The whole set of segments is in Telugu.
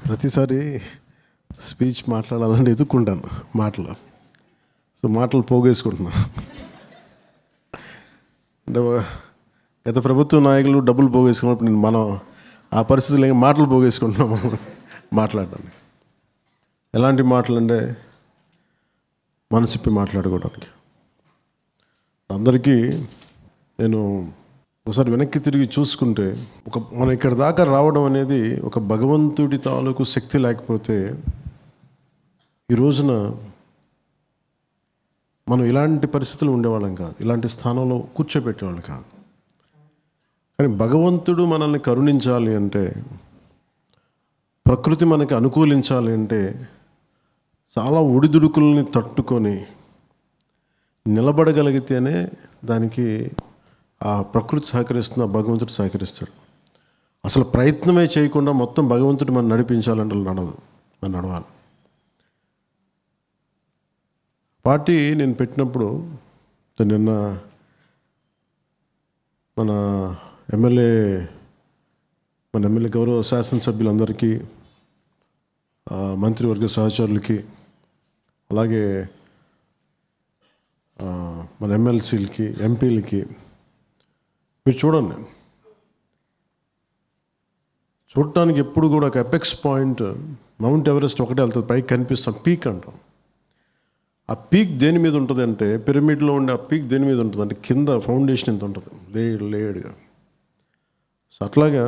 ప్రతిసారి స్పీచ్ మాట్లాడాలంటే ఎదుక్కుంటాను మాటలు. సో మాటలు పోగేసుకుంటున్నా. అంటే గత ప్రభుత్వ నాయకులు డబ్బులు పోగేసుకున్నప్పుడు మనం ఆ పరిస్థితులు మాటలు పోగేసుకుంటున్నాము మాట్లాడడానికి. ఎలాంటి మాటలు అంటే మనసిప్పి మాట్లాడుకోవడానికి. అందరికీ నేను ఒకసారి వెనక్కి తిరిగి చూసుకుంటే మనం ఇక్కడ దాకా రావడం అనేది ఒక భగవంతుడి తాలూకు శక్తి లేకపోతే ఈ రోజున మనం ఇలాంటి పరిస్థితులు ఉండేవాళ్ళం కాదు, ఇలాంటి స్థానంలో కూర్చోబెట్టేవాళ్ళం కాదు. కానీ భగవంతుడు మనల్ని కరుణించాలి అంటే, ప్రకృతి మనకి అనుకూలించాలి అంటే చాలా ఒడిదుడుకుల్ని తట్టుకొని నిలబడగలిగితేనే దానికి ఆ ప్రకృతి సహకరిస్తున్న భగవంతుడు సహకరిస్తాడు. అసలు ప్రయత్నమే చేయకుండా మొత్తం భగవంతుడు మనం నడిపించాలంటే నడవదు, మనం నడవాలి. పార్టీ నేను పెట్టినప్పుడు నిన్న మన ఎమ్మెల్యే గౌరవ శాసనసభ్యులందరికీ, మంత్రివర్గ సహచరులకి, అలాగే మన ఎమ్మెల్సీలకి, ఎంపీలకి, మీరు చూడండి, చూడటానికి ఎప్పుడు కూడా ఒక ఎపెక్స్ పాయింట్ మౌంట్ ఎవరెస్ట్ ఒకటే వెళ్తుంది, పైకి కనిపిస్తాం, పీక్ అంటాం. ఆ పీక్ దేని మీద ఉంటుంది అంటే, పిరమిడ్లో ఉండే ఆ పీక్ దేని మీద ఉంటుంది అంటే కింద ఫౌండేషన్ ఎంత ఉంటుంది, లేయర్గా. సో అట్లాగా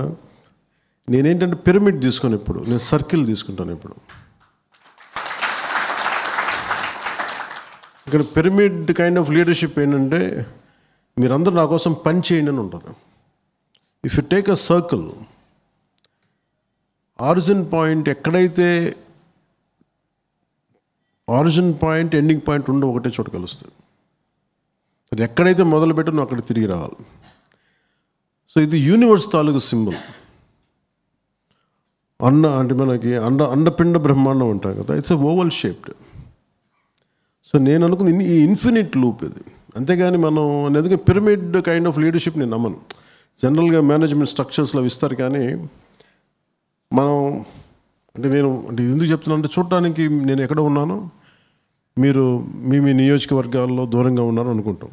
నేనేంటంటే పిరమిడ్ తీసుకొని ఇప్పుడు నేను సర్కిల్ తీసుకుంటాను. ఇప్పుడు ఇక్కడ పిరమిడ్ కైండ్ ఆఫ్ లీడర్షిప్ ఏంటంటే, మీరందరూ నా కోసం పని చేయండి అని ఉంటుంది. If you take a circle, origin point ఎక్కడైతే ఆరిజిన్ పాయింట్ ఎండింగ్ పాయింట్ ఉండవు, ఒకటే చోట కలుస్తుంది. అది ఎక్కడైతే మొదలుపెట్టో నువ్వు అక్కడ తిరిగి రావాలి. సో ఇది యూనివర్స్ తాలూకు సింబల్. అంటే మనకి అండపిండ బ్రహ్మాండం ఉంటాం కదా, it's a oval shaped. So నేను అనుకుంది ఈ ఇన్ఫినిట్ లూప్ ఇది. అంతేగాని మనం ఎందుకంటే పిరమిడ్ కైండ్ ఆఫ్ లీడర్షిప్ నేను నమ్మను. జనరల్గా మేనేజ్మెంట్ స్ట్రక్చర్స్లో ఇస్తారు, కానీ మనం నేను ఎందుకు చెప్తున్నాను అంటే, చూడటానికి నేను ఎక్కడ ఉన్నానో మీరు మీ నియోజకవర్గాల్లో దూరంగా ఉన్నారు అనుకుంటాం.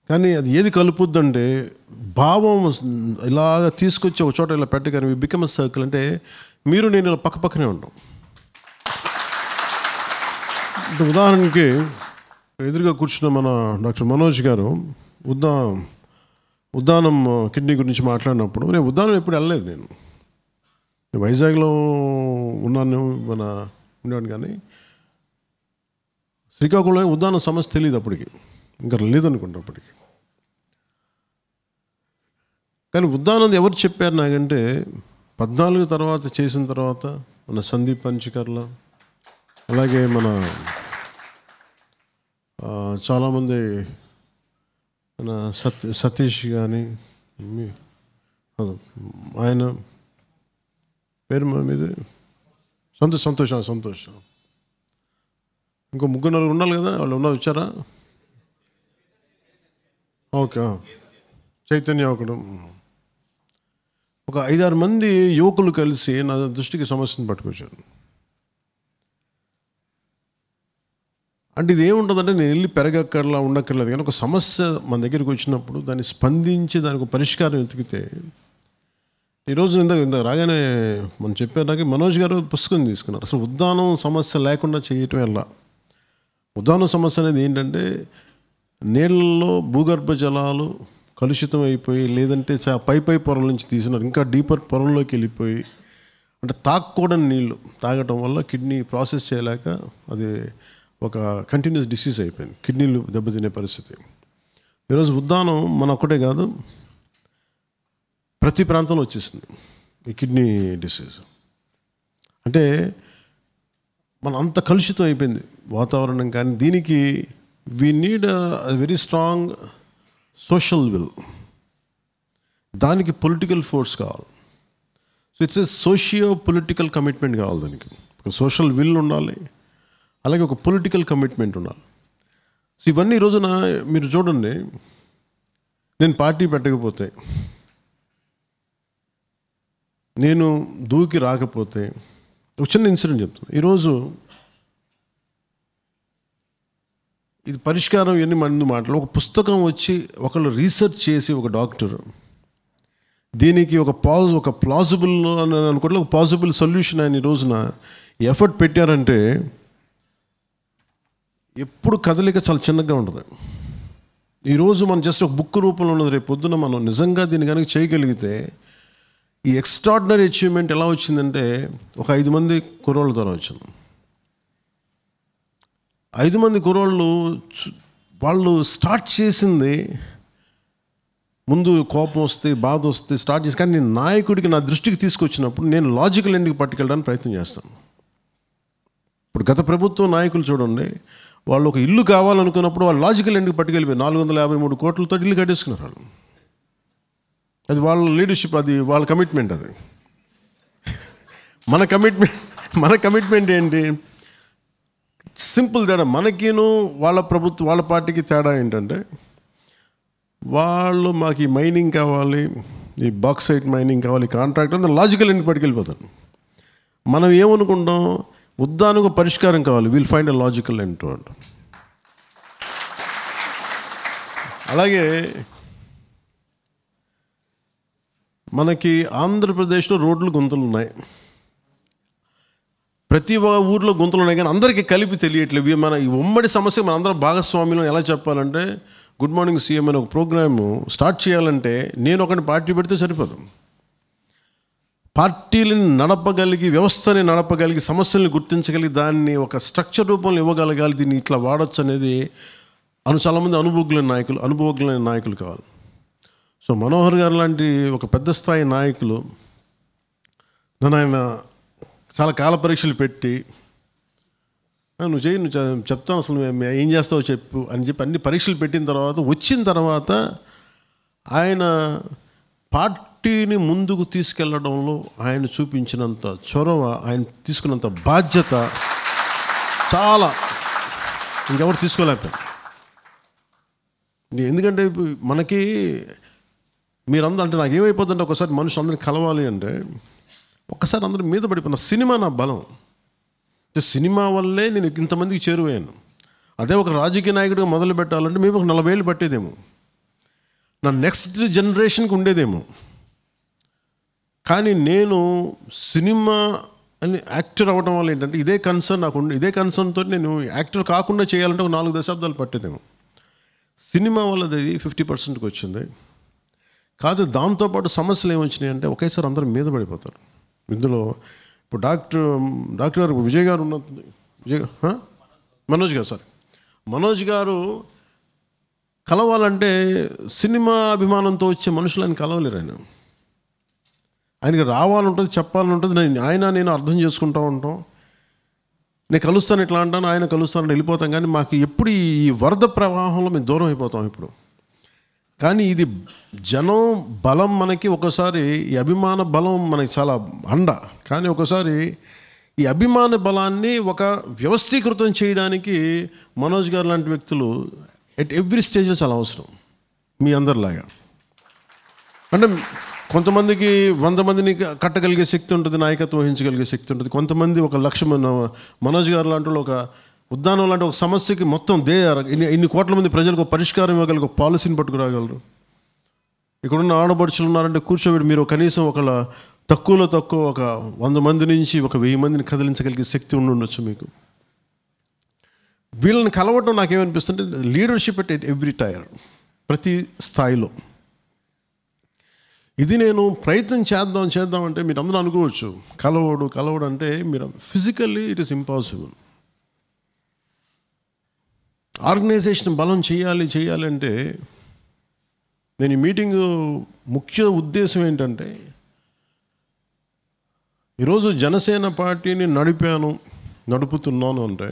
కానీ అది ఏది కలుపుద్దంటే, భావం ఇలాగ తీసుకొచ్చి ఒక చోట ఇలా పెట్టగానే వి బికమ్ ఎ సర్కిల్. అంటే మీరు నేను ఇలా పక్కనే ఉంటాం. ఉదాహరణకి ఎదురుగా కూర్చున్న మన డాక్టర్ మనోజ్ గారు ఉద్దానం కిడ్నీ గురించి మాట్లాడినప్పుడు, నేను ఉద్దానం ఎప్పుడు వెళ్ళలేదు. నేను వైజాగ్లో ఉన్నాను, ఉండేవాడు. కానీ శ్రీకాకుళంలో ఉద్దానం సమస్య తెలియదు అప్పటికి, ఇంకా లేదనుకుంటా అప్పటికి. కానీ ఉద్దానం ఎవరు చెప్పారు నాకంటే, 14 తర్వాత చేసిన తర్వాత మన సందీప్ పంచకర్ల, అలాగే మన చాలామంది మన సతీష్ కానీ, ఆయన పేరు మీద సంతోష్, ఇంకో 3-4 ఉండాలి కదా, వాళ్ళు వచ్చారా? ఓకే, చైతన్య ఒకడు, ఒక 5-6 మంది యువకులు కలిసి నా దృష్టికి సమస్యను పట్టుకొచ్చారు. అంటే ఇది ఏముంటుందంటే, నేను వెళ్ళి పెరగక్కర్లా ఉండక్కర్లేదు, కానీ ఒక సమస్య మన దగ్గరికి వచ్చినప్పుడు దాన్ని స్పందించి దానికి ఒక పరిష్కారం వెతికితే, ఈరోజు ఇందాక రాగానే మనం చెప్పేదానికి మనోజ్ గారు పుస్తకం తీసుకున్నారు. అసలు ఉద్దానం సమస్య లేకుండా చేయటం ఎలా. ఉద్దానం సమస్య అనేది ఏంటంటే, నీళ్ళల్లో భూగర్భ జలాలు కలుషితం అయిపోయి, లేదంటే పై పొరల నుంచి తీసినారు, ఇంకా డీపర్ పొరల్లోకి వెళ్ళిపోయి, అంటే తాగకూడని నీళ్ళు తాగటం వల్ల కిడ్నీ ప్రాసెస్ చేయలేక అది ఒక కంటిన్యూస్ డిసీజ్ అయిపోయింది, కిడ్నీలు దెబ్బతినే పరిస్థితి. ఈరోజు ఉద్దానం మన ఒక్కటే కాదు, ప్రతి ప్రాంతంలో వచ్చేసింది ఈ కిడ్నీ డిసీజ్. అంటే మన అంత కలుషితం అయిపోయింది వాతావరణం. కానీ దీనికి we need a very strong social will, దానికి పొలిటికల్ ఫోర్స్ కావాలి. So it's a socio political commitment కావాలి. దానికి ఒక సోషల్ విల్ ఉండాలి, అలాగే ఒక పొలిటికల్ కమిట్మెంట్ ఉండాలి. సో ఇవన్నీ ఈ రోజున మీరు చూడండి, నేను పార్టీ పెట్టకపోతే నేను దూకి రాకపోతే ఒక చిన్న ఇన్సిడెంట్ చెప్తాను. ఈరోజు ఇది పరిష్కారం ఎన్ని మంది మాటలు, ఒక పుస్తకం వచ్చి ఒకళ్ళు రీసెర్చ్ చేసి ఒక డాక్టర్ దీనికి ఒక ప్లాజిబుల్ అని అనుకోవట్లే, ఒక పాసిబుల్ సొల్యూషన్ ఆయన ఈ రోజున ఎఫర్ట్ పెట్టారంటే ఎప్పుడు కదలిక చాలా చిన్నగా ఉంటుంది. ఈరోజు మనం జస్ట్ ఒక బుక్ రూపంలో ఉన్నది, రేపు పొద్దున మనం నిజంగా దీన్ని కనుక చేయగలిగితే ఈ ఎక్స్ట్రాడినరీ అచీవ్మెంట్ ఎలా వచ్చిందంటే ఒక 5 మంది కుర్రోళ్ళ ద్వారా వచ్చింది. 5 మంది కుర్రోళ్ళు వాళ్ళు స్టార్ట్ చేసింది, ముందు కోపం వస్తే బాధ వస్తే స్టార్ట్ చేసి, కానీ నేను నాయకుడికి నా దృష్టికి తీసుకొచ్చినప్పుడు నేను లాజికల్ ఎండ్కి పట్టుకెళ్ళడానికి ప్రయత్నం చేస్తాను. ఇప్పుడు గత ప్రభుత్వం నాయకులు చూడండి, వాళ్ళు ఒక ఇల్లు కావాలనుకున్నప్పుడు వాళ్ళు లాజికల్ ఎండ్కి పట్టుకెళ్ళిపోయి 453 కోట్లతో ఇల్లు కట్టేసుకున్నారు వాళ్ళు. అది వాళ్ళ లీడర్షిప్, అది వాళ్ళ కమిట్మెంట్. అది మన కమిట్మెంట్ ఏంటి? సింపుల్ తేడా మనకిను వాళ్ళ పార్టీకి తేడా ఏంటంటే, వాళ్ళు మాకు ఈ మైనింగ్ కావాలి, ఈ బాక్సైట్ మైనింగ్ కావాలి, కాంట్రాక్ట్ అంతా లాజికల్ ఎండ్కి పట్టుకెళ్ళిపోతారు. మనం ఏమనుకుంటాం, ఉద్దానికి పరిష్కారం కావాలి, will find a logical end to it. అలాగే మనకి ఆంధ్రప్రదేశ్లో రోడ్లు గుంతలు ఉన్నాయి, ప్రతి ఊర్లో గుంతలు ఉన్నాయి, కానీ అందరికీ కలిపి తెలియట్లేదు. మన ఈ ఉమ్మడి సమస్య మన అందరం భాగస్వామ్యం ఎలా చెప్పాలంటే, గుడ్ మార్నింగ్ సీఎం అనే ఒక ప్రోగ్రాము స్టార్ట్ చేయాలంటే నేను ఒకటి పార్టీ పెడితే సరిపోదు. పార్టీలను నడపగలిగి, వ్యవస్థని నడపగలిగి, సమస్యలను గుర్తించగలిగి, దాన్ని ఒక స్ట్రక్చర్ రూపంలో ఇవ్వగలగాలి, దీన్ని ఇట్లా వాడచ్చు అనేది చాలామంది అనుభవజ్ఞులైన నాయకులు కావాలి. సో మనోహర్ గారు లాంటి ఒక పెద్ద స్థాయి నాయకులు నన్ను ఆయన చాలా కాల పరీక్షలు పెట్టి, నువ్వు చెప్తాను అసలు ఏం చేస్తావో చెప్పు అని చెప్పి అన్ని పరీక్షలు వచ్చిన తర్వాత ఆయన పార్టీని ముందుకు తీసుకెళ్లడంలో ఆయన చూపించినంత చొరవ, ఆయన తీసుకున్నంత బాధ్యత చాలా ఇంకెవరు తీసుకోలేకపోయారు. ఎందుకంటే మనకి మీరందరూ అంటే నాకేమైపోతుందంటే, ఒకసారి మనుషులు అందరినీ కలవాలి అంటే ఒక్కసారి అందరూ మీద పడిపోయిన సినిమా నా బలం. సినిమా వల్లే నేను ఇంతమందికి చేరువయ్యాను. అదే ఒక రాజకీయ నాయకుడిగా మొదలు పెట్టాలంటే మేము ఒక 40 ఏళ్ళు పట్టేదేమో, నా నెక్స్ట్ జనరేషన్కి ఉండేదేమో. కానీ నేను సినిమా అని యాక్టర్ అవ్వడం వల్ల ఏంటంటే ఇదే కన్సర్న్తో నేను యాక్టర్ కాకుండా చేయాలంటే ఒక 4 దశాబ్దాలు పట్టేదేమో. సినిమా వల్లది 50%కి వచ్చింది కాదు. దాంతోపాటు సమస్యలు ఏమొచ్చినాయి అంటే ఒకేసారి అందరూ మీద పడిపోతారు. ఇందులో ఇప్పుడు డాక్టర్ గారు విజయ్ గారు ఉన్నది, మనోజ్ గారు కలవాలంటే సినిమా అభిమానంతో వచ్చే మనుషులని కలవలేరు. ఆయనకి రావాలంటుంది, చెప్పాలంటుంది. నేను అర్థం చేసుకుంటూ ఉంటాం. నేను కలుస్తాను ఇట్లా అంటాను, ఆయన కలుస్తాను వెళ్ళిపోతాం. కానీ మాకు ఎప్పుడు ఈ వరద ప్రవాహంలో మేము దూరం అయిపోతాం ఇప్పుడు. కానీ ఇది జనం బలం మనకి, ఒకసారి ఈ అభిమాన బలం మనకి చాలా అండ. కానీ ఒకసారి ఈ అభిమాన బలాన్ని ఒక వ్యవస్థీకృతం చేయడానికి మనోజ్ గారు లాంటి వ్యక్తులు ఎట్ ఎవ్రీ స్టేజ్లో చాలా అవసరం. మీ అందరిలాగా అంటే కొంతమందికి 100 మందిని కట్టగలిగే శక్తి ఉంటుంది, నాయకత్వం వహించగలిగే శక్తి ఉంటుంది. కొంతమంది 1 లక్ష మనోజ్ గారు లాంటి ఒక ఉద్దానం లాంటి ఒక సమస్యకి మొత్తం ఇన్ని కోట్ల మంది ప్రజలకు పరిష్కారం ఇవ్వగలిగే ఒక పాలసీని పట్టుకురాగలరు. ఇక్కడున్న ఆడపడుచులు ఉన్నారంటే కూర్చోబెట్టి మీరు కనీసం తక్కువ ఒక 100 మంది నుంచి 1000 మందిని కదిలించగలిగే శక్తి ఉండొచ్చు మీకు. వీళ్ళని కలవటం నాకేమనిపిస్తుంటే లీడర్షిప్ ఎట్ ఎవ్రీ టైర్, ప్రతి స్థాయిలో. ఇది నేను ప్రయత్నం చేద్దామంటే మీరు అందరూ అనుకోవచ్చు కలవడు అంటే మీరు physically it is impossible. Organization బలం చేయాలి అంటే నేను ఈ మీటింగు ముఖ్య ఉద్దేశం ఏంటంటే, ఈరోజు జనసేన పార్టీని నడుపుతున్నాను అంటే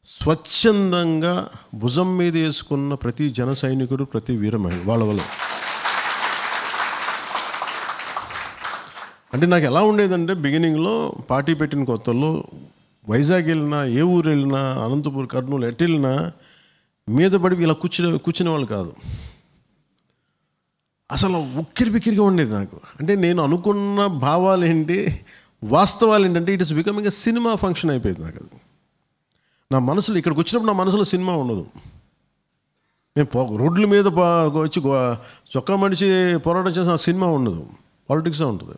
స్వచ్ఛందంగా భుజం మీద వేసుకున్న ప్రతి జన సైనికుడు, ప్రతి వీరమహిళ వాళ్ళ వల్ల. అంటే నాకు ఎలా ఉండేదంటే బిగినింగ్లో పార్టీ పెట్టిన కొత్తలో వైజాగ్ వెళ్ళినా, ఏ ఊరు వెళ్ళినా, అనంతపూర్, కర్నూలు ఎటు వెళ్ళినా మీద పడి ఇలా కూర్చునే వాళ్ళు కాదు. అసలు ఉక్కిరిబిక్కిరిగా ఉండేది నాకు. అంటే నేను అనుకున్న భావాలు ఏంటి, వాస్తవాలు ఏంటంటే it is becoming a cinema function అయిపోయింది నాకు. అది నా మనసులో, ఇక్కడికి వచ్చినప్పుడు నా మనసులో సినిమా ఉండదు. నేను రోడ్ల మీద వచ్చి చొక్కా మడిచి పోరాటం చేసిన సినిమా ఉండదు, పాలిటిక్సే ఉంటుంది.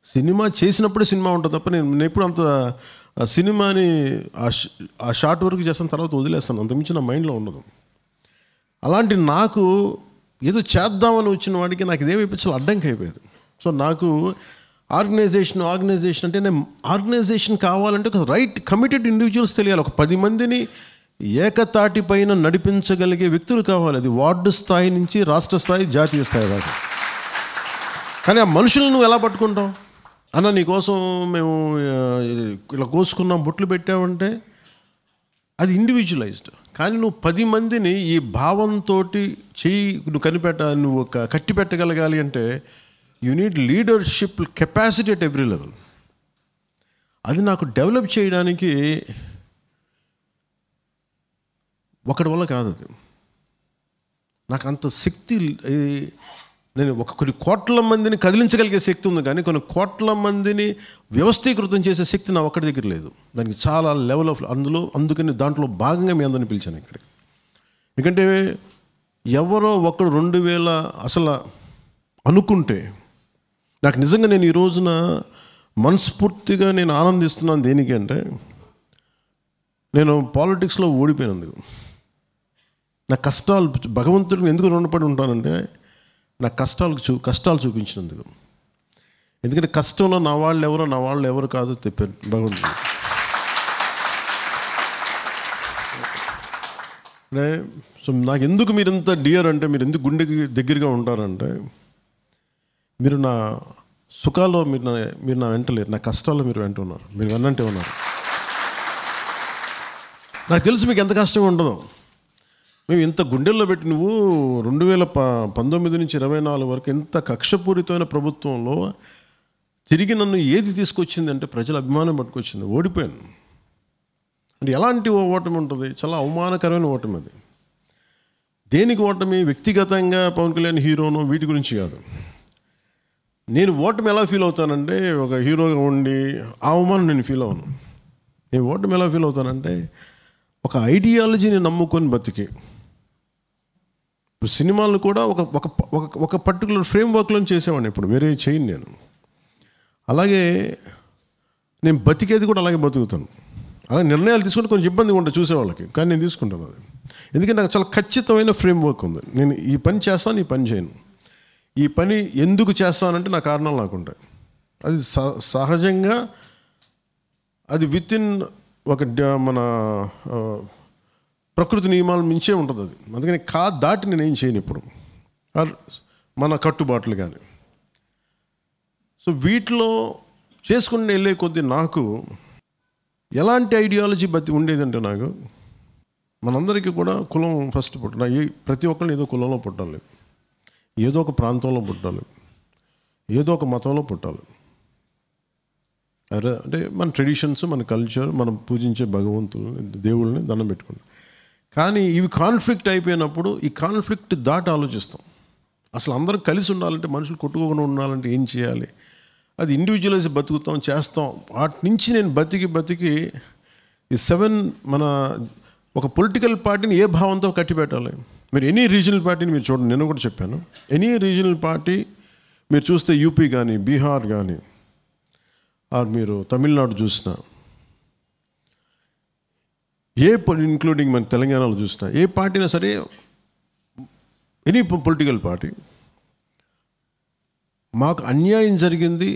సినిమా చేసినప్పుడే సినిమా ఉంటుంది తప్ప నేను ఎప్పుడు అంత సినిమాని ఆ షార్ట్ వరకు చేస్తాను, తర్వాత వదిలేస్తాను. అంతమించి నా మైండ్లో ఉండదు. అలాంటి నాకు ఏదో చేద్దామని వచ్చిన వాడికి నాకు ఇదేమైపించాలి, అడ్డంకి అయిపోయేది. సో నాకు ఆర్గనైజేషన్ అంటే నేను ఆర్గనైజేషన్ కావాలంటే ఒక రైట్ కమిటెడ్ ఇండివిజువల్స్ తెలియాలి. ఒక 10 మందిని ఏకతాటి పైన నడిపించగలిగే వ్యక్తులు కావాలి. అది వార్డు స్థాయి నుంచి రాష్ట్ర స్థాయి, జాతీయ స్థాయి దాకా. కానీ ఆ మనుషులను నువ్వు ఎలా పట్టుకుంటావు? అన్న నీకోసం మేము ఇలా కోసుకున్నాం, బొట్లు పెట్టావంటే అది ఇండివిజువలైజ్డ్. కానీ నువ్వు 10 మందిని ఈ భావంతో నువ్వు కట్టి పెట్టగలగాలి అంటే you need leadership capacity at every level. అది నాకు డెవలప్ చేయడానికి ఒకటి వల్ల కాదు. అది నాకు అంత శక్తి, నేను కొన్ని కోట్ల మందిని కదిలించగలిగే శక్తి ఉంది, కానీ కొన్ని కోట్ల మందిని వ్యవస్థీకృతం చేసే శక్తి నా ఒక్కడి దగ్గర లేదు. దానికి చాలా లెవెల్ ఆఫ్ అందుకని దాంట్లో భాగంగా మీ అందరిని పిలిచాను ఇక్కడికి. ఎందుకంటే ఎవరో ఒకడు 2000 అసలు అనుకుంటే నాకు నిజంగా నేను ఈ రోజున మనస్ఫూర్తిగా నేను ఆనందిస్తున్నాను. దేనికి అంటే నేను పాలిటిక్స్లో ఓడిపోయినందుకు. నా కష్టాలు భగవంతుడిని ఎందుకు రుణపడి ఉంటానంటే నా కష్టాలు చూపించినందుకు. ఎందుకంటే కష్టంలో నా వాళ్ళు ఎవరు కాదో చెప్పారు భగవంతుడు. అంటే సో నాకు ఎందుకు మీరు ఇంత డియర్ అంటే, మీరు ఎందుకు గుండెకి దగ్గరగా ఉంటారంటే, మీరు నా సుఖాల్లో మీరు నా వెంట లేరు, నా కష్టాల్లో మీరు వెంట ఉన్నారు, మీరు వెన్నంటే ఉన్నారు. నాకు తెలుసు మీకు ఎంత కష్టంగా ఉంటుందో. మేము ఇంత గుండెల్లో పెట్టి, నువ్వు 2019 నుంచి 24 వరకు ఎంత కక్షపూరితమైన ప్రభుత్వంలో తిరిగి నన్ను ఏది తీసుకొచ్చింది అంటే ప్రజల అభిమానం పట్టుకొచ్చింది. ఓడిపోయాను అంటే ఎలాంటి ఓటమి ఉంటుంది? చాలా అవమానకరమైన ఓటమి అది. దేనికి ఓటమి? వ్యక్తిగతంగా పవన్ కళ్యాణ్ హీరోను వీటి గురించి కాదు. నేను ఓటమి ఎలా ఫీల్ అవుతానంటే, ఒక హీరోగా ఉండి ఆ అవమానం నేను ఫీల్ అవ్వను. నేను ఓటమి ఎలా ఫీల్ అవుతానంటే, ఒక ఐడియాలజీని నమ్ముకొని బతికి, ఇప్పుడు సినిమాలు కూడా ఒక పర్టికులర్ ఫ్రేమ్ వర్క్లో చేసేవాడిని, ఇప్పుడు వేరే చేయను నేను. అలాగే నేను బతికేది కూడా అలాగే బతుకుతాను. అలా నిర్ణయాలు తీసుకుంటే కొంచెం ఇబ్బందిగా ఉంటుంది చూసేవాళ్ళకి, కానీ నేను తీసుకుంటాను అది. ఎందుకంటే నాకు చాలా ఖచ్చితమైన ఫ్రేమ్ వర్క్ ఉంది. నేను ఈ పని చేస్తాను, ఈ పని చేయను. ఈ పని ఎందుకు చేస్తానంటే నా కారణాలు నాకు ఉంటాయి. అది సహజంగా అది వితిన్ మన ప్రకృతి నియమాలు మించే ఉంటుంది అది. అందుకని దాటి నేనేం చేయను ఇప్పుడు, మన కట్టుబాట్లు కానీ. సో వీటిలో చేసుకుని వెళ్ళే కొద్దీ నాకు ఎలాంటి ఐడియాలజీ ఉండేదంటే, నాకు మనందరికీ కూడా కులం ఫస్ట్ పుట్టాలి. ప్రతి ఒక్కరిని ఏదో కులంలో పుట్టాలి, ఏదో ఒక ప్రాంతంలో పుట్టాలి, ఏదో ఒక మతంలో పుట్టాలి. అంటే మన ట్రెడిషన్స్, మన కల్చర్, మనం పూజించే భగవంతుని, దేవుళ్ళని దండం పెట్టుకుంటాం. కానీ ఇవి కాన్ఫ్లిక్ట్ అయిపోయినప్పుడు ఈ కాన్ఫ్లిక్ట్ దాటి ఆలోచిస్తాం. అసలు అందరం కలిసి ఉండాలంటే, మనుషులు కొట్టుకోకుండా ఉండాలంటే ఏం చేయాలి? అది ఇండివిజువలైజ్ బతుకుతాం, చేస్తాం. వాటి నుంచి నేను బతికి ఈ 7 మన ఒక పొలిటికల్ పార్టీని ఏ భావంతో కట్టిపెట్టాలి? మీరు ఎనీ రీజనల్ పార్టీని మీరు చూడండి, నేను కూడా చెప్పాను. ఎనీ రీజనల్ పార్టీ మీరు చూస్తే, యూపీ కానీ, బీహార్ కానీ, మీరు తమిళనాడు చూసినా, ఇంక్లూడింగ్ మన తెలంగాణలో చూసినా, ఏ పార్టీనా సరే, ఎనీ పొలిటికల్ పార్టీ, మాకు అన్యాయం జరిగింది,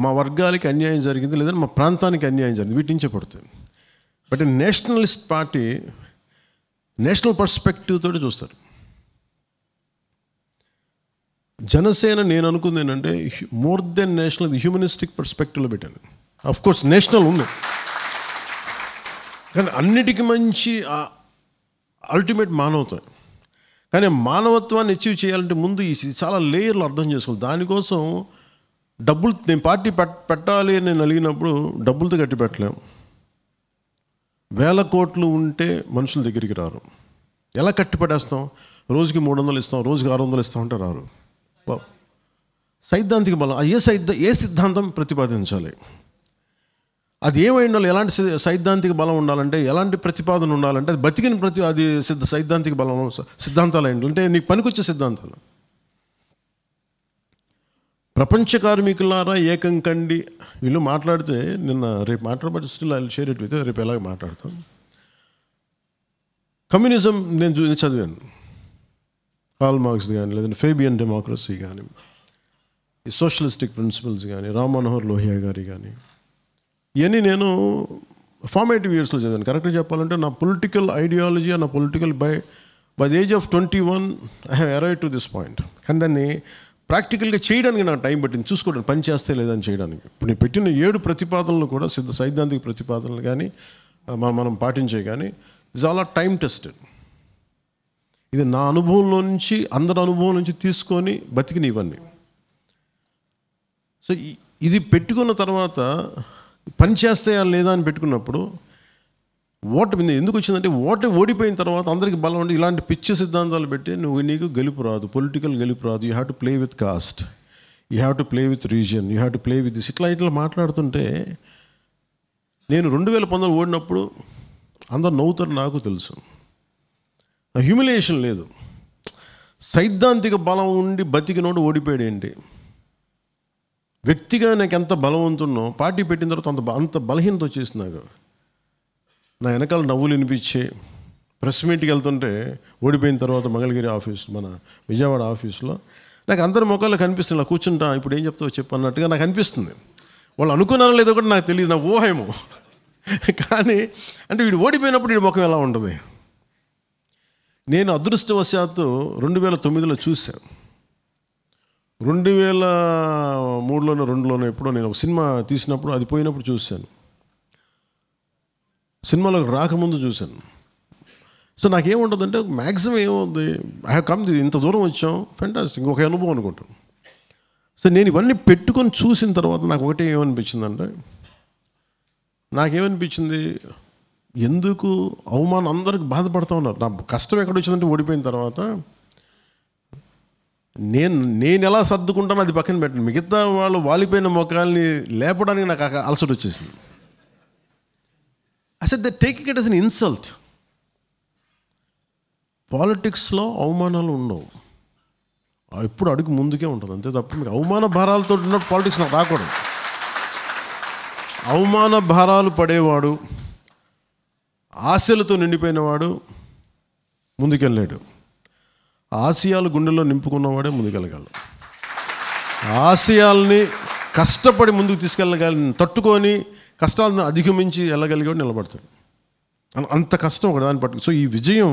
మా వర్గాలకి అన్యాయం జరిగింది, లేదంటే మా ప్రాంతానికి అన్యాయం జరిగింది, వీటి నుంచే పడుతుంది. But Nationalist party national perspective తోటి చూస్తారు. జనసేన నేను అనుకుంది ఏంటంటే, మోర్ దెన్ నేషనల్, హ్యూమనిస్టిక్ పర్స్పెక్టివ్లో పెట్టాను. ఆఫ్ కోర్స్ నేషనల్ ఉంది, కానీ అన్నిటికీ మంచి అల్టిమేట్ మానవత్వం. కానీ మానవత్వాన్ని అచీవ్ చేయాలంటే ముందు ఈ చాలా లేయర్లు అర్థం చేసుకోవాలి. దానికోసం నేను పార్టీ పెట్టాలి అని నేను అడిగినప్పుడు డబ్బులతో కట్టి పెట్టలేము. 1000 కోట్లు ఉంటే మనుషుల దగ్గరికి రారు. ఎలా కట్టి పట్టేస్తాం? రోజుకి 300 ఇస్తాం, రోజుకి 600 ఇస్తాం అంటే రారు. సైద్ధాంతిక బలం ఏ సిద్ధాంతం ప్రతిపాదించాలి, అది ఏమై ఉండాలి, ఎలాంటి సైద్ధాంతిక బలం ఉండాలంటే, ఎలాంటి ప్రతిపాదన ఉండాలంటే అది బతికిన అది సైద్ధాంతిక బలం సిద్ధాంతాలు ఏంటి అంటే నీకు పనికొచ్చే సిద్ధాంతాలు. ప్రపంచ కార్మికులారా ఏకం కండి వీళ్ళు మాట్లాడితే రేపు మాట్లాడబట్టి still I share it with, రేపు ఎలాగ మాట్లాడతాం. కమ్యూనిజం నేను చదివాను, కార్ల్ మార్క్స్ కానీ, లేదంటే ఫేబియన్ డెమోక్రసీ కానీ, ఈ సోషలిస్టిక్ ప్రిన్సిపల్స్ కానీ, రామ్ మనోహర్ లోహియా గారి కానీ, ఇవన్నీ నేను ఫార్మేటివ్ ఇయర్స్లో చదివాను. కరెక్ట్గా చెప్పాలంటే నా పొలిటికల్ ఐడియాలజీ, నా political by the age of 21 I have arrived to this point. కానీ దాన్ని ప్రాక్టికల్గా చేయడానికి నాకు టైం పట్టింది, చూసుకోవడానికి పని చేస్తే లేదని చేయడానికి. ఇప్పుడు నేను పెట్టిన 7 ప్రతిపాదనలు కూడా సైద్ధాంతిక ప్రతిపాదనలు కానీ మనం పాటించే కానీ it's all are time tested. ఇది నా అనుభవంలో నుంచి, అందరి అనుభవం నుంచి తీసుకొని బతికిన ఇవన్నీ. సో ఇది పెట్టుకున్న తర్వాత పని చేస్తాయా లేదా అని పెట్టుకున్నప్పుడు ఓటమి ఎందుకు వచ్చిందంటే, ఓడిపోయిన తర్వాత అందరికీ బలం ఉండి ఇలాంటి పిచ్చి సిద్ధాంతాలు పెట్టి నీకు గెలుపు రాదు, పొలిటికల్ గెలుపు రాదు. You have to play with cost, you have to play with region, you have to play with this, ఇట్లా మాట్లాడుతుంటే నేను 2019 ఓడినప్పుడు అందరు నవ్వుతారు, నాకు తెలుసు. హ్యూమిలియేషన్ లేదు. సైద్ధాంతిక బలం ఉండి బతికినోడు ఓడిపోయాడు ఏంటి? వ్యక్తిగా నాకు ఎంత బలవంతున్నో పార్టీ పెట్టిన తర్వాత అంత బలహీనత వచ్చేసింది నాకు. నా వెనకాల నవ్వులు వినిపించే ప్రెస్ మీట్కి వెళ్తుంటే ఓడిపోయిన తర్వాత మంగళగిరి ఆఫీస్, మన విజయవాడ ఆఫీస్లో నాకు అందరి ముఖాలు కనిపిస్తుంది. ఇలా కూర్చుంటా, ఇప్పుడు ఏం చెప్తావు చెప్పు అన్నట్టుగా నాకు అనిపిస్తుంది. వాళ్ళు అనుకున్నారో లేదో కూడా నాకు తెలియదు, నా ఊహేమో. కానీ అంటే వీడు ఓడిపోయినప్పుడు వీడి ముఖం ఎలా ఉంటుంది? నేను అదృష్టవశాత్తు 2009లో చూశాను. 2003లోనో 2లోనో ఎప్పుడో నేను ఒక సినిమా తీసినప్పుడు అది పోయినప్పుడు చూశాను. సినిమాలోకి రాకముందు చూశాను. సో నాకేముంటుందంటే మ్యాక్సిమం ఏముంది, ఐ హ్యావ్ కమ్ ఇంత దూరం వచ్చాం, ఫెంటాస్టిక్, ఒక అనుభవం అనుకుంటాను. సో నేను ఇవన్నీ పెట్టుకొని చూసిన తర్వాత నాకు ఒకటే ఏమనిపించిందంటే, నాకేమనిపించింది, ఎందుకు అవమానం, అందరికి బాధపడుతూ ఉన్నారు. నా కష్టం ఎక్కడ వచ్చిందంటే ఓడిపోయిన తర్వాత నేను ఎలా సర్దుకుంటానో అది పక్కన పెట్టండి, మిగతా వాళ్ళు వాలిపోయిన మొఖాలని లేపడానికి నాకు అలసట వచ్చేసింది. అసలు they taking it as an insult. పాలిటిక్స్లో అవమానాలు ఉండవు, ఎప్పుడు అడుగు ముందుకే ఉంటుంది, అంతే తప్ప మీకు అవమాన భారాలతో ఉన్న పాలిటిక్స్ నాకు రాకూడదు. అవమాన భారాలు పడేవాడు, ఆశలతో నిండిపోయినవాడు ముందుకెళ్ళాడు. ఆశయాలు గుండెల్లో నింపుకున్నవాడే ముందుకెళ్ళగలడు. ఆశయాల్ని కష్టపడి ముందుకు తీసుకెళ్ళగలి, తట్టుకొని కష్టాలను అధిగమించి వెళ్ళగలిగాడు, నిలబడతాడు. అంత కష్టం ఒక దాన్ని పట్టు. సో ఈ విజయం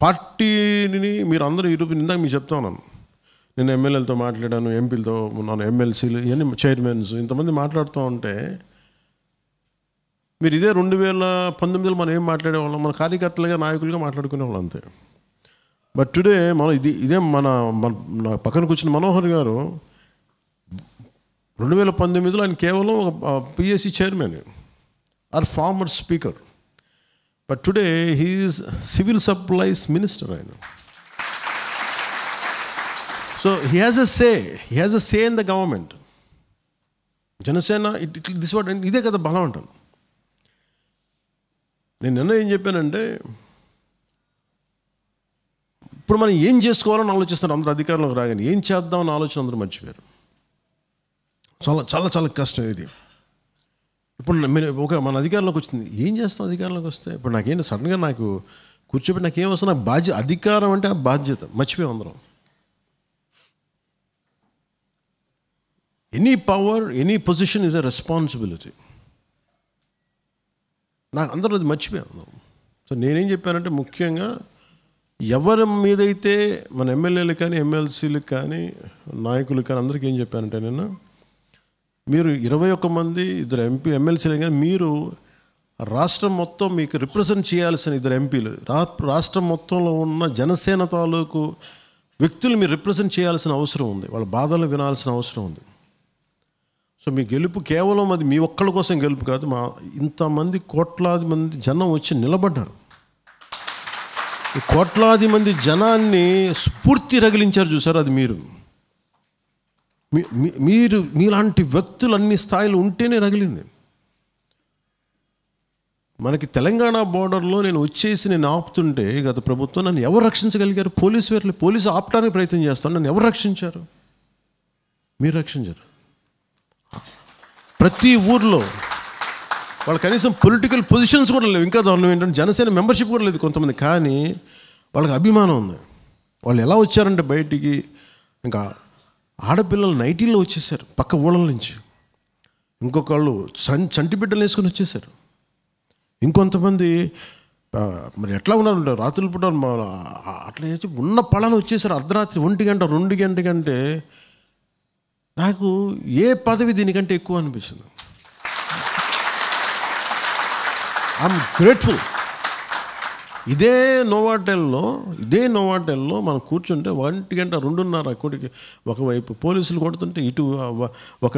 పార్టీని మీరు అందరూ ఈరోజు ఇందాక మీకు చెప్తా ఉన్నాను, నేను ఎమ్మెల్యేలతో మాట్లాడాను, ఎంపీలతో ఉన్నాను, ఎమ్మెల్సీలు, ఇవన్నీ చైర్మన్స్, ఇంతమంది మాట్లాడుతూ ఉంటే మీరు ఇదే 2019లో మనం ఏం మాట్లాడేవాళ్ళం, మన కార్యకర్తలుగా నాయకులుగా మాట్లాడుకునేవాళ్ళం అంతే. బట్ టుడే మనం ఇదే మన పక్కన కూర్చున్న మనోహర్ గారు 2019లో ఆయన కేవలం ఒక PSC chairman or former speaker. But today he is civil supplies minister ఆయన. So he has a say in the government. Janasena this what, ఇదే కదా బలం అంటాను. నేను నిన్న ఏం చెప్పానంటే, ఇప్పుడు మనం ఏం చేసుకోవాలని ఆలోచిస్తారు అందరూ, అధికారంలోకి రాగానే ఏం చేద్దామని ఆలోచన అందరూ మర్చిపోయారు. చాలా చాలా చాలా కష్టం ఇది. ఇప్పుడు మన అధికారంలోకి వచ్చింది, ఏం చేస్తాం అధికారంలోకి వస్తే? ఇప్పుడు నాకేంటి సడన్గా నాకు కూర్చోబెట్టి నాకేం వస్తుంది, నాకు బాధ్యత, అధికారం అంటే ఆ బాధ్యత మర్చిపోయాం అందరం. Any power, any position is a responsibility. నాకు అందరూ అది మర్చిపోయాం. సో నేనేం చెప్పానంటే, ముఖ్యంగా ఎవరి మీదైతే మన ఎమ్మెల్యేలకు కానీ, ఎమ్మెల్సీలకు కానీ, నాయకులకు కానీ అందరికీ ఏం చెప్పానంటే, నేను మీరు 21 మంది, 2 ఎమ్మెల్సీలు కానీ మీరు రాష్ట్రం మొత్తం మీకు రిప్రజెంట్ చేయాల్సిన 2 ఎంపీలు, రాష్ట్రం మొత్తంలో ఉన్న జనసేన తాలూకు వ్యక్తులు మీరు రిప్రజెంట్ చేయాల్సిన అవసరం ఉంది, వాళ్ళ బాధలు వినాల్సిన అవసరం ఉంది. సో మీ గెలుపు కేవలం అది మీ ఒక్కళ్ళ కోసం గెలుపు కాదు, ఇంతమంది కోట్లాది మంది జనం వచ్చి నిలబడ్డారు. ఈ కోట్లాది మంది జనాన్ని స్ఫూర్తి రగిలించారు చూసారు, అది మీరు. మీరు మీలాంటి వ్యక్తులు అన్ని స్థాయిలు ఉంటేనే రగిలింది. మనకి తెలంగాణ బోర్డర్లో నేను వచ్చేసి నేను ఆపుతుంటే గత ప్రభుత్వం నన్ను ఎవరు రక్షించగలిగారు? పోలీసు ఆపడానికి ప్రయత్నం చేస్తాను, నన్ను ఎవరు రక్షించారు? మీరు రక్షించారు. ప్రతి ఊర్లో వాళ్ళు కనీసం పొలిటికల్ పొజిషన్స్ కూడా లేవు. ఇంకా దారుణం ఏంటంటే జనసేన మెంబర్షిప్ కూడా లేదు కొంతమంది, కానీ వాళ్ళకి అభిమానం ఉంది. వాళ్ళు ఎలా వచ్చారంటే బయటికి, ఇంకా ఆడపిల్లలు నైటీల్లో వచ్చేసారు పక్క ఊళ్ళ నుంచి, ఇంకొకళ్ళు చంటి బిడ్డలు వేసుకొని వచ్చేసారు, ఇంకొంతమంది మరి ఎట్లా ఉన్నారు రాత్రులు పూట అట్లా ఉన్న పళ్ళను వచ్చేసారు. అర్ధరాత్రి 1 గంట 2 గంట కంటే నాకు ఏ పదవి దీనికంటే ఎక్కువ అనిపించింది. I'm grateful. ఇదే నోవాటెల్లో మనం కూర్చుంటే 1 గంట 2:30 కోటికి ఒకవైపు పోలీసులు కొడుతుంటే ఇటు ఒక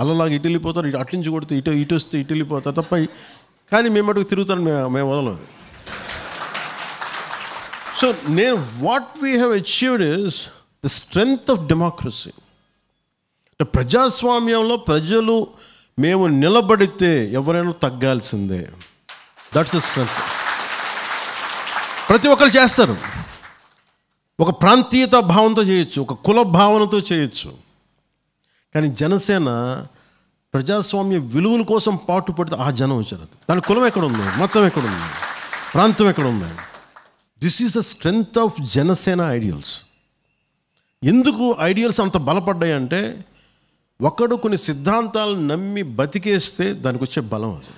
అలలాగా ఇటు వెళ్ళిపోతారు, ఇటు అట్నుంచి కొడితే ఇటు వస్తే ఇటు వెళ్ళిపోతారు తప్ప, కానీ మేము అటుకు తిరుగుతాను, మేము వదలదు. So what we have achieved is the strength of democracy. ప్రజాస్వామ్యంలో ప్రజలు మేము నిలబడితే ఎవరైనా తగ్గాల్సిందే. That's the strength. ప్రతి ఒక్కరు చేస్తారు. ఒక ప్రాంతీయత భావంతో చేయొచ్చు, ఒక కుల భావనతో చేయొచ్చు, కానీ జనసేన ప్రజాస్వామ్య విలువల కోసం పాటుపడితే ఆ జనం వచ్చారు. దాని కులం ఎక్కడుంది, మతం ఎక్కడుంది, ప్రాంతం ఎక్కడుంది? This is the strength of Janasena ideals. ఎందుకు ఐడియల్స్ అంత బలపడ్డాయి అంటే, ఒకడు కొన్ని సిద్ధాంతాలను నమ్మి బతికేస్తే దానికి వచ్చే బలం అది.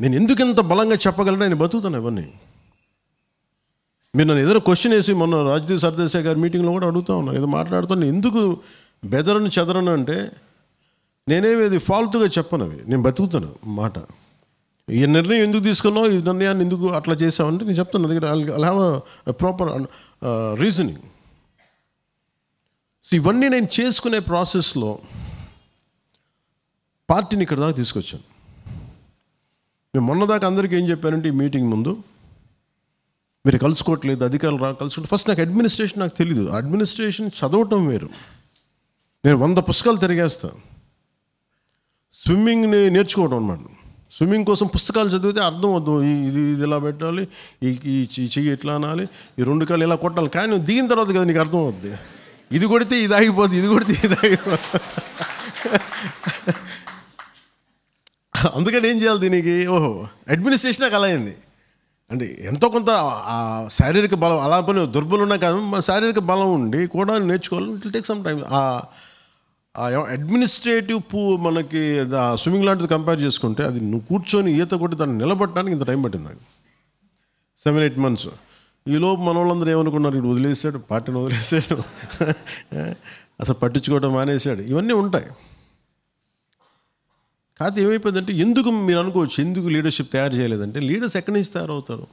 నేను ఎందుకు ఇంత బలంగా చెప్పగలను, నేను బతుకుతాను ఎవరిని. మీరు నన్ను ఏదైనా క్వశ్చన్ వేసి మొన్న రాజ్దీప్ సర్దేశాయ్ గారి మీటింగ్లో కూడా అడుగుతూ ఉన్నాను, ఏదో మాట్లాడుతాను, ఎందుకు బెదరను చెదరను అంటే, నేనేమి అది ఫాల్తుగా చెప్పను, అవి నేను బతుకుతాను మాట. ఈ నిర్ణయం ఎందుకు తీసుకున్నావు, ఈ నిర్ణయాన్ని ఎందుకు అట్లా చేసావంటే నేను చెప్తాను, నా దగ్గర I have a proper reasoning. So ఇవన్నీ నేను చేసుకునే ప్రాసెస్లో పార్టీని ఇక్కడ దాకా తీసుకొచ్చాను. మేము మొన్నదాకా అందరికీ ఏం చెప్పానంటే, ఈ మీటింగ్ ముందు మీరు కలుసుకోవట్లేదు, అధికారులు కలుసుకుంటే, ఫస్ట్ నాకు అడ్మినిస్ట్రేషన్ నాకు తెలీదు. అడ్మినిస్ట్రేషన్ చదవటం వేరు. నేను 100 పుస్తకాలు తిరిగేస్తాను. స్విమ్మింగ్ని నేర్చుకోవడం అన్నమాట. స్విమ్మింగ్ కోసం పుస్తకాలు చదివితే అర్థం వద్దు, ఇది ఇలా పెట్టాలి, ఈ చెయ్యి ఇట్లా అనాలి, ఈ 2 కాళ్ళు ఇలా కొట్టాలి, కానీ దిగిన తర్వాత కదా నీకు అర్థం అవుద్ది. ఇది కొడితే ఇది ఆగిపోద్ది, ఇది కొడితే ఇది ఆగిపోద్ది. అందుకని ఏం చేయాలి దీనికి? ఓహో, అడ్మినిస్ట్రేషన్ నాకు అలా అయింది అంటే, ఎంతో కొంత శారీరక బలం, అలా పని దుర్బలం ఉన్నా కాదు, శారీరక బలం ఉండి కూడా నేర్చుకోవాలి. It will take some time. Administrative మనకి స్విమ్మింగ్ లాంటిది కంపేర్ చేసుకుంటే, అది నువ్వు కూర్చొని ఈత కొట్టి దాన్ని నిలబడటానికి ఇంత టైం పట్టింది నాకు, 7-8 months. ఈలోపు మన వాళ్ళందరూ ఏమనుకున్నారు, ఇటు వదిలేసాడు, పార్టీని వదిలేసాడు, అసలు పట్టించుకోవడం మానేశాడు, ఇవన్నీ ఉంటాయి. కాదు ఏమైపోయిందంటే, ఎందుకు మీరు అనుకోవచ్చు ఎందుకు లీడర్షిప్ తయారు చేయలేదంటే, లీడర్స్ ఎక్కడి నుంచి తయారవుతారు?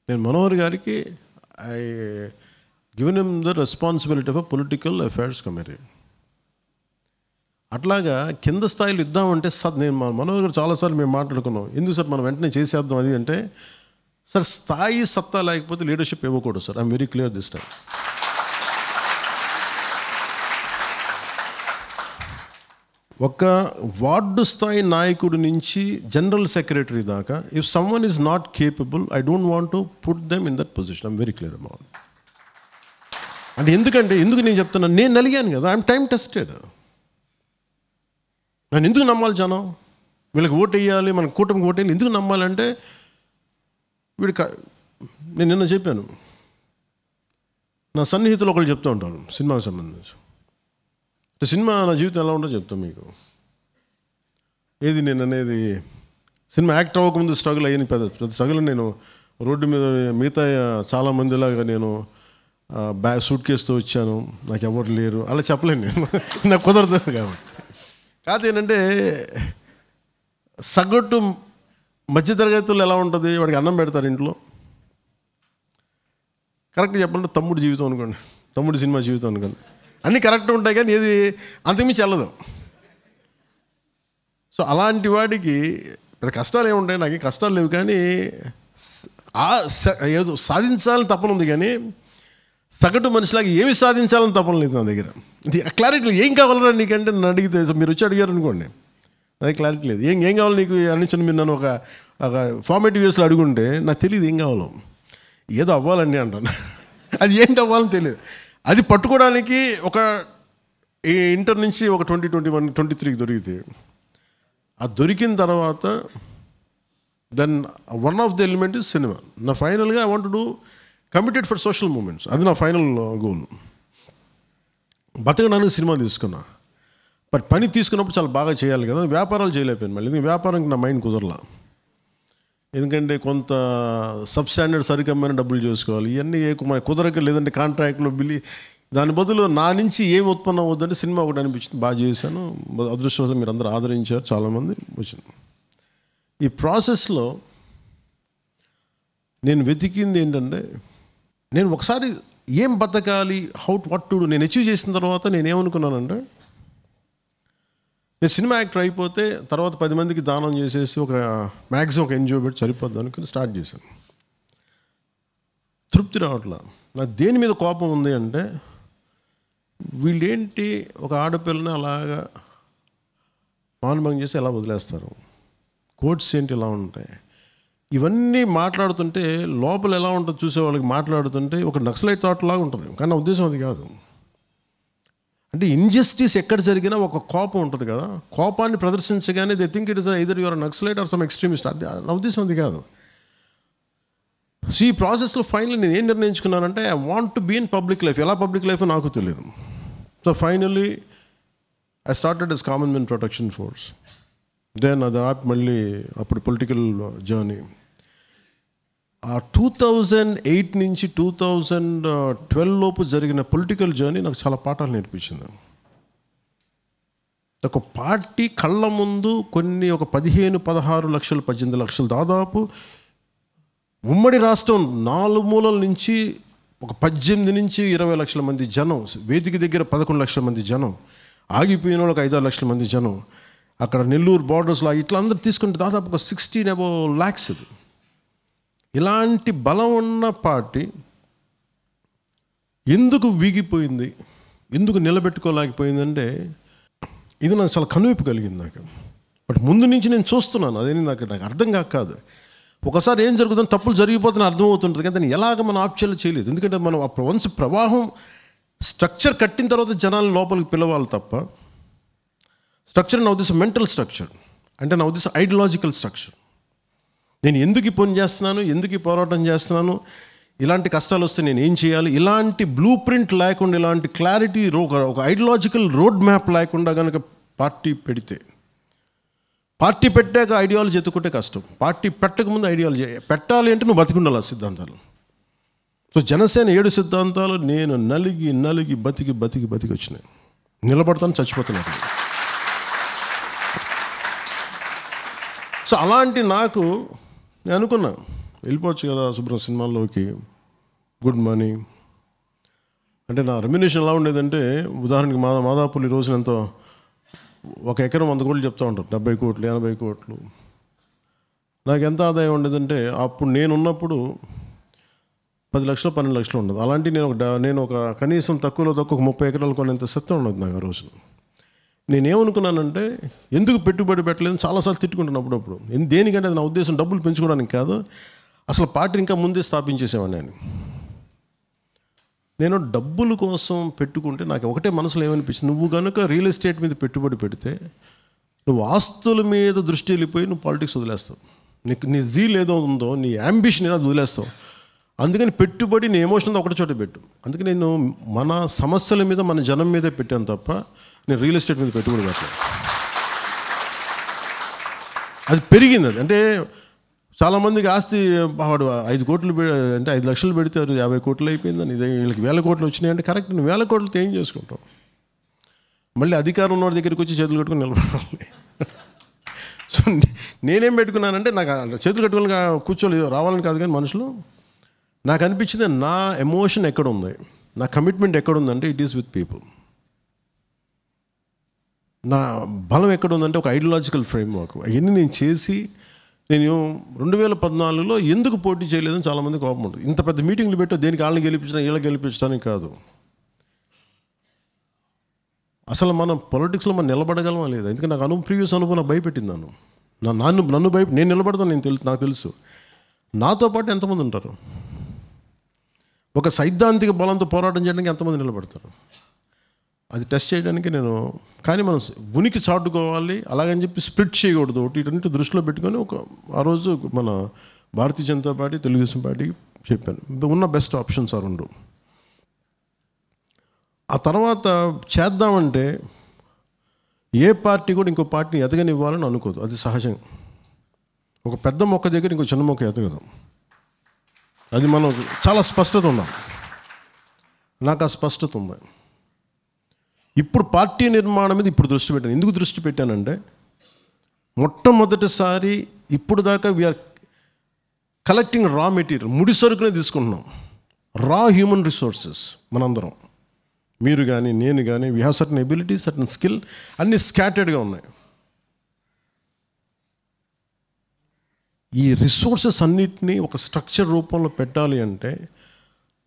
నేను మనోహర్ గారికి I given him the responsibility of political affairs committee. అట్లాగా కింద స్థాయిలో ఇద్దామంటే నేను మనోహర్ గారు చాలాసార్లు మేము మాట్లాడుకున్నాం, ఎందుకు సార్ మనం వెంటనే చేసేద్దాం అది అంటే, సార్ స్థాయి సత్తా లేకపోతే లీడర్షిప్ ఇవ్వకూడదు sir. I'm very clear this time. ఒక వార్డు స్థాయి నాయకుడి నుంచి జనరల్ సెక్రటరీ దాకా, if someone is not capable, I don't want to put them in that position. I'm very clear about. అంటే ఎందుకు నేను చెప్తున్నాను, నేను నలిగాను కదా, ఐఎమ్ టైం టెస్టెడ్. నేను ఎందుకు నమ్మాలి జనం? వీళ్ళకి ఓటు వేయాలి, మన కూటమికి ఓటు వేయాలి, ఎందుకు నమ్మాలంటే, నేను నిన్న చెప్పాను, నా సన్నిహితులు ఒకళ్ళు చెప్తూ ఉంటారు సినిమాకి సంబంధించి. సినిమా నా జీవితం ఎలా ఉంటుందో చెప్తాను మీకు. ఏది నేను అనేది, సినిమా యాక్టర్ అవ్వకముందు స్ట్రగుల్ అయ్యింది, పెద్ద స్ట్రగుల్. నేను రోడ్డు మీద మిగతా చాలామందిలాగా నేను సూట్ కేసుతో వచ్చాను, నాకు ఎవరు లేరు అలా చెప్పలేను నేను, నాకు కుదరదు కాబట్టి. కాదు ఏంటంటే, సగటు మధ్యతరగతులు ఎలా ఉంటుంది, వాడికి అన్నం పెడతారు ఇంట్లో. కరెక్ట్గా చెప్పాలంటే తమ్ముడు జీవితం అనుకోండి, తమ్ముడు సినిమా జీవితం అనుకోండి, అన్నీ కరెక్ట్గా ఉంటాయి కానీ ఏది అంతకుమించి వెళ్ళదు. సో అలాంటి వాడికి పెద్ద కష్టాలు ఏముంటాయి, నాకు కష్టాలు లేవు, కానీ ఏదో సాధించాలని తపన ఉంది, కానీ సగటు మనిషిలాగా ఏమి సాధించాలని తపన లేదు నా దగ్గర. ఇది క్లారిటీ ఏం కావాలరా నీకంటే నన్ను అడిగితే, మీరు వచ్చి అడిగారు అనుకోండి, అది క్లారిటీ లేదు. ఏం కావాలి నీకు అని మీరు నన్ను ఒక ఫార్మేటివ్ వేస్లో అడుగుంటే నాకు తెలియదు ఏం కావాలో. ఏదో అవ్వాలండి అంటాను, అది ఏంటి అవ్వాలని తెలియదు. అది పట్టుకోవడానికి ఒక ఇంటర్ నుంచి ఒక 2021, 23కి దొరికితే, ఆ దొరికిన తర్వాత then one of the element is cinema. నా ఫైనల్గా I want to do committed for social movements, అది నా ఫైనల్ గోల్. బతకడానికి సినిమా తీసుకున్నా, బట్ పని తీసుకున్నప్పుడు చాలా బాగా చేయాలి కదా. వ్యాపారాలు చేయలేకపోయాను మళ్ళీ, ఎందుకంటే వ్యాపారానికి నా మైండ్ కుదరలా. ఎందుకంటే కొంత సబ్ స్టాండర్డ్ సరికమ్మని డబ్బులు చేసుకోవాలి, ఇవన్నీ కుదరక, లేదంటే కాంట్రాక్ట్లో బిల్లి. దాని బదులు నా నుంచి ఏం ఉత్పన్నం అవుతుందంటే సినిమా ఒకటి అనిపించింది, బాగా చేశాను. అదృష్టవశాత్తు మీరు అందరూ ఆదరించారు, చాలామంది వచ్చింది. ఈ ప్రాసెస్లో నేను వెతికింది ఏంటంటే, నేను ఒకసారి ఏం బతకాలి, వాట్ టు డూ నేను అచీవ్ చేసిన తర్వాత నేనేమనుకున్నానంటే, నేను సినిమా యాక్టర్ అయిపోతే తర్వాత 10 మందికి దానం చేసేసి ఒక మ్యాక్సిమం ఒక ఎన్జిఓ పెట్టి సరిపోద్ది అనుకుని స్టార్ట్ చేశాను. తృప్తి రావట్లా. నాకు దేని మీద కోపం ఉంది అంటే, వీళ్ళేంటి ఒక ఆడపిల్లని అలాగా మానభంగం చేసి ఎలా వదిలేస్తారు, కోర్ట్స్ ఏంటి ఇలా ఉంటాయి, ఇవన్నీ మాట్లాడుతుంటే లోపల ఎలా ఉంటుంది చూసే వాళ్ళకి, మాట్లాడుతుంటే ఒక నక్సలైట్ థాట్ లాగా ఉంటుంది. కానీ నా ఉద్దేశం అది కాదు. అంటే ఇన్జస్టిస్ ఎక్కడ జరిగినా ఒక కోపం ఉంటుంది కదా, కోపాన్ని ప్రదర్శించగానే they think it is either your naxalite or some extremist. అది నా ఉద్దేశం అది కాదు. సో ఈ ప్రాసెస్లో ఫైనల్ నేను ఏం నిర్ణయించుకున్నానంటే, I want to be in public life. ఎలా పబ్లిక్ లైఫ్ నాకు తెలియదు. So finally I started as common men protection force. Then అది మళ్ళీ అప్పుడు పొలిటికల్ జర్నీ. ఆ 2008 నుంచి 2012 లోపు జరిగిన పొలిటికల్ జర్నీ నాకు చాలా పాఠాలు నేర్పించింది. ఒక పార్టీ కళ్ళ ముందు ఒక 15-16 లక్షలు 18 లక్షలు దాదాపు ఉమ్మడి రాష్ట్రం 4 మూలల నుంచి ఒక 18 నుంచి 20 లక్షల మంది జనం, వేదిక దగ్గర 11 లక్షల మంది జనం, ఆగిపోయిన వాళ్ళకి 5-6 లక్షల మంది జనం, అక్కడ నెల్లూరు బార్డర్స్లో ఇట్లా అందరూ తీసుకుంటే దాదాపు ఒక 16 above lakhs. అది ఇలాంటి బలం ఉన్న పార్టీ ఎందుకు వీగిపోయింది, ఎందుకు నిలబెట్టుకోలేకపోయిందంటే, ఇది నాకు చాలా కనువిప్పు కలిగింది నాకు. బట్ ముందు నుంచి నేను చూస్తున్నాను, అదేని నాకు అర్థం కాదు. ఒకసారి ఏం జరుగుతుందో తప్పులు జరిగిపోతుందని అర్థమవుతుంటుంది, కానీ దాన్ని ఎలాగ మనం ఆప్షన్లు చేయలేదు. ఎందుకంటే మనం వన్స్ ప్రవాహం స్ట్రక్చర్ కట్టిన తర్వాత జనాలను లోపలికి పిలవాలి తప్ప, స్ట్రక్చర్ నా ఉద్దేశం మెంటల్ స్ట్రక్చర్, అంటే నా ఉద్దేశం ఐడియాలజికల్ స్ట్రక్చర్. నేను ఎందుకు ఈ పని చేస్తున్నాను, ఎందుకు ఈ పోరాటం చేస్తున్నాను, ఇలాంటి కష్టాలు వస్తే నేను ఏం చేయాలి, ఇలాంటి బ్లూ ప్రింట్ లేకుండా, ఇలాంటి క్లారిటీ, ఒక ఐడియాలజికల్ రోడ్ మ్యాప్ లేకుండా కనుక పార్టీ పెడితే, పార్టీ పెట్టాక ఐడియాలజీ ఎత్తుకుంటే కష్టం. పార్టీ పెట్టకముందు ఐడియాలజీ పెట్టాలి అంటే నువ్వు బతికుండాలి ఆ సిద్ధాంతాలు. సో జనసేన 7 సిద్ధాంతాలు నేను నలిగి బతికి వచ్చినాయి. నిలబడతాను, చచ్చిపోతున్నాను. సో అలాంటి నాకు నేను అనుకున్నా వెళ్ళిపోవచ్చు కదా శుభ్రం సినిమాల్లోకి, గుడ్ మనీ. అంటే నా రెమ్యునేషన్ ఎలా ఉండేదంటే, ఉదాహరణకి మాదాపూర్ ఈ రోజున ఎంతో, 1 ఎకరం 100 కోట్లు చెప్తూ ఉంటారు, 70 కోట్లు 80 కోట్లు. నాకు ఎంత ఆదాయం ఉండేదంటే, అప్పుడు నేనున్నప్పుడు 10 లక్షలు 12 లక్షలు ఉండదు. అలాంటి నేను ఒక కనీసం తక్కువలో తక్కువ 30 ఎకరాలు కొనేంత సత్యం ఉండదు నాకు ఆ రోజు. నేనేమనుకున్నానంటే, ఎందుకు పెట్టుబడి పెట్టలేదని చాలాసార్లు తిట్టుకుంటున్నాను అప్పుడప్పుడు. దేనికంటే అది నా ఉద్దేశం డబ్బులు పెంచుకోవడానికి కాదు, అసలు పార్టీ ఇంకా ముందే స్థాపించేసేవాడిని. నేను డబ్బుల కోసం పెట్టుకుంటే నాకు ఒకటే మనసులో ఏమనిపించింది, నువ్వు కనుక రియల్ ఎస్టేట్ మీద పెట్టుబడి పెడితే నువ్వు ఆస్తుల మీద దృష్టి వెళ్ళిపోయి నువ్వు పాలిటిక్స్ వదిలేస్తావు. నీ జీల్ ఏదో ఉందో, నీ యాంబిషన్ ఏదో వదిలేస్తావు. అందుకని పెట్టుబడి నీ ఎమోషన్తో ఒకటి చోట పెట్టు. అందుకని నేను మన సమస్యల మీద, మన జనం మీదే పెట్టాను తప్ప నేను రియల్ ఎస్టేట్ మీద పెట్టుబడి పెట్టలేదు. అది పెరిగింది. అది అంటే చాలామందికి ఆస్తి, వాడు 5 కోట్లు అంటే 5 లక్షలు పెడితే 50 కోట్లు అయిపోయిందని, ఇదే వీళ్ళకి 1000 కోట్లు వచ్చినాయంటే కరెక్ట్. నువ్వు 1000 కోట్లతో ఏం చేసుకుంటావు? మళ్ళీ అధికారం ఉన్నవాడి దగ్గరికి వచ్చి చేతులు కట్టుకుని నిలబడాలి. సో నేనేం పెట్టుకున్నానంటే, నాకు చేతులు కట్టుకుని కూర్చోలేదు, రావాలని కాదు, కానీ మనుషులు నాకు అనిపించింది నా ఎమోషన్ ఎక్కడుంది, నా కమిట్మెంట్ ఎక్కడుందంటే ఇట్ ఈస్ విత్ పీపుల్. నా బలం ఎక్కడుందంటే ఒక ఐడియాలజికల్ ఫ్రేమ్వర్క్. అవన్నీ నేను చేసి నేను 2014లో ఎందుకు పోటీ చేయలేదని చాలామంది కోపం ఉంటుంది. ఇంత పెద్ద మీటింగ్లు పెట్టో దేనికి వాళ్ళని గెలిపించడం వీళ్ళని గెలిపించడానికి కాదు. అసలు మనం పొలిటిక్స్లో మనం నిలబడగలమా లేదా? ఎందుకంటే నాకు ప్రీవియస్ అనుభవం నాకు భయపెట్టింది. నన్ను నేను నిలబడతాను, నాకు తెలుసు. నాతో పాటు ఎంతమంది ఉంటారు? ఒక సైద్ధాంతిక బలంతో పోరాటం చేయడానికి ఎంతమంది నిలబడతారు? అది టెస్ట్ చేయడానికి కానీ మనం ఉనికి చాటుకోవాలి, అలాగని చెప్పి స్ప్లిట్ చేయకూడదు. వీటన్నిటి దృష్టిలో పెట్టుకొని ఆ రోజు మన భారతీయ జనతా పార్టీ, తెలుగుదేశం పార్టీకి చెప్పాను, ఉన్న బెస్ట్ ఆప్షన్స్ ఆ రెండు. ఆ తర్వాత చేద్దామంటే ఏ పార్టీ కూడా ఇంకో పార్టీని ఎదగనివ్వాలని అనుకోదు, అది సహజం. ఒక పెద్ద మొక్క దగ్గర ఇంకో చిన్న మొక్క ఎదగదు, అది మనం చాలా స్పష్టత ఉన్నాం. నాకు ఆ స్పష్టత ఉంది. ఇప్పుడు పార్టీ నిర్మాణం మీద ఇప్పుడు దృష్టి పెట్టాను. ఎందుకు దృష్టి పెట్టానంటే, మొట్టమొదటిసారి ఇప్పుడు దాకా వీఆర్ కలెక్టింగ్ రా మెటీరియల్, ముడి సరుకునే తీసుకుంటున్నాం, రా హ్యూమన్ రిసోర్సెస్. మనందరం, మీరు కానీ నేను కానీ, we have certain ability, certain skill, అన్నీ స్కాటర్డ్గా ఉన్నాయి. ఈ రిసోర్సెస్ అన్నిటినీ ఒక స్ట్రక్చర్ రూపంలో పెట్టాలి అంటే,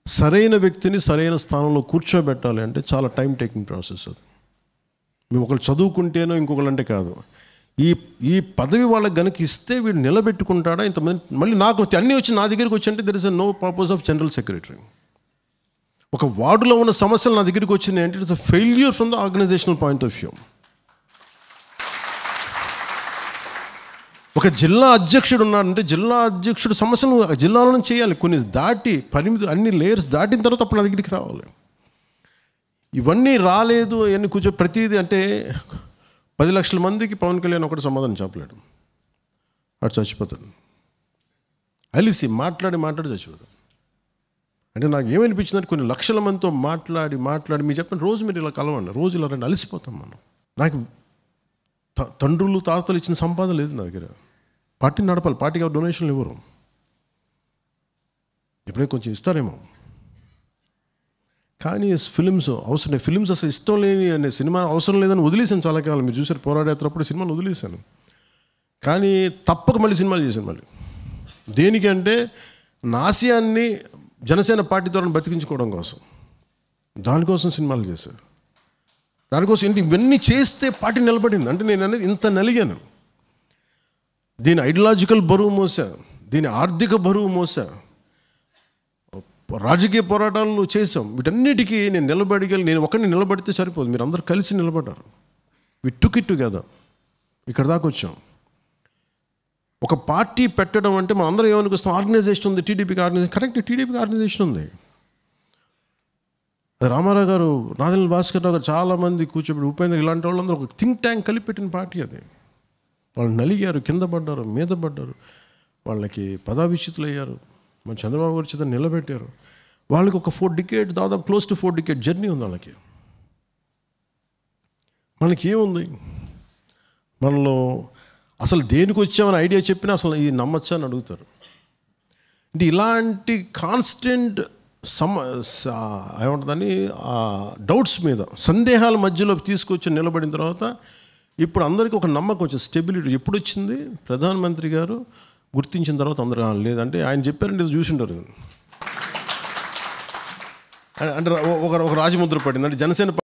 సరైన వ్యక్తిని సరైన స్థానంలో కూర్చోబెట్టాలి అంటే చాలా టైం టేకింగ్ ప్రాసెస్. అది మేము ఒకళ్ళు చదువుకుంటేనో ఇంకొకళ్ళంటే కాదు. ఈ పదవి వాళ్ళకి గనుక ఇస్తే వీడు నిలబెట్టుకుంటాడా? ఇంతమంది మళ్ళీ నాకు అన్నీ వచ్చి నా దగ్గరికి వచ్చి అంటే there is no purpose of general secretary. ఒక వార్డులో ఉన్న సమస్యలు నా దగ్గరికి వచ్చినాయి అంటే it's a failure from the organizational point of view. ఒక జిల్లా అధ్యక్షుడు ఉన్నాడంటే జిల్లా అధ్యక్షుడు సమస్యను జిల్లాలో చేయాలి, కొన్ని దాటి పరిమితి అన్ని లేయర్స్ దాటిన తర్వాత అప్పుడు నా దగ్గరికి రావాలి. ఇవన్నీ రాలేదు అని కొంచెం ప్రతిదీ అంటే 10 లక్షల మందికి పవన్ కళ్యాణ్ ఒకటి సమాధానం చెప్పలేడు, అటు చచ్చిపోతాడు. అలిసి మాట్లాడి చచ్చిపోతాడు. అంటే నాకు ఏమనిపించిందంటే, కొన్ని లక్షల మందితో మాట్లాడి మీరు చెప్పండి, రోజు మీరు ఇలా కలవండి, రోజు ఇలా రండి, అలసిపోతాం మనం. నాకు తండ్రులు తాతలు ఇచ్చిన సంపాదన లేదు నా దగ్గర. పార్టీని నడపాలి, పార్టీకి డొనేషన్లు ఇవ్వరు, ఎప్పుడే కొంచెం ఇస్తారేమో. కానీ ఫిలిమ్స్ అవసరం, ఫిలిమ్స్ అసలు ఇష్టం లేని అనే సినిమా అవసరం లేదని వదిలేసాను చాలా కాలం. మీరు చూసారు పోరాడేటప్పుడు సినిమాలు వదిలేశాను. కానీ తప్పక మళ్ళీ సినిమాలు చేశాను. మళ్ళీ దేనికంటే నా ఆశయాన్ని జనసేన పార్టీ ద్వారా బతికించుకోవడం కోసం, దానికోసం సినిమాలు చేశారు. దానికోసం ఏంటి ఇవన్నీ చేస్తే పార్టీ నిలబడింది అంటే నేను అనేది ఇంత నలిగాను. దీని ఐడియాలజికల్ బరువు మోసా, దీని ఆర్థిక బరువు మోసా, రాజకీయ పోరాటాలు చేసాం. వీటన్నిటికీ నేను ఒకరిని నిలబడితే సరిపోదు, మీరు అందరూ కలిసి నిలబడ్డారు. వి టుక్ ఇట్ టుగెదర్, ఇక్కడ దాకా వచ్చాం. ఒక పార్టీ పెట్టడం అంటే మనం అందరం ఏమనుకొస్తాం, ఆర్గనైజేషన్ ఉంది, టీడీపీకి ఆర్గనైజేషన్. కరెక్ట్, టీడీపీకి ఆర్గనైజేషన్ ఉంది. రామారావు గారు, నాదెళ్ల భాస్కర్ రావు గారు, చాలామంది కూర్చోబెట్టి, ఉపేంద్ర, ఇలాంటి వాళ్ళందరూ ఒక థింక్ ట్యాంక్ కలిపి పెట్టిన పార్టీ అది. వాళ్ళు నలిగారు, కింద పడ్డారు, మీద పడ్డారు, వాళ్ళకి పదావిచ్యుతులు అయ్యారు. మన చంద్రబాబు గారి చేత నిలబెట్టారు. వాళ్ళకి ఒక 4 decades, దాదాపు క్లోజ్ టు 4 decade జర్నీ ఉంది వాళ్ళకి. మనకి ఏముంది? మనలో అసలు దేనికి వచ్చామని ఐడియా చెప్పినా అసలు ఈ నమ్మచ్చా అని అడుగుతారు. అంటే ఇలాంటి కాన్స్టెంట్ ఏమంటుందని డౌట్స్ మీద, సందేహాల మధ్యలో తీసుకొచ్చి నిలబడిన తర్వాత ఇప్పుడు అందరికీ ఒక నమ్మకం వచ్చింది, స్టెబిలిటీ. ఎప్పుడు వచ్చింది? ప్రధానమంత్రి గారు గుర్తించిన తర్వాత అందరూ లేదంటే ఆయన చెప్పారంటే ఇది చూసింటారు. అంటే ఒక రాజముద్ర పడింది అంటే జనసేన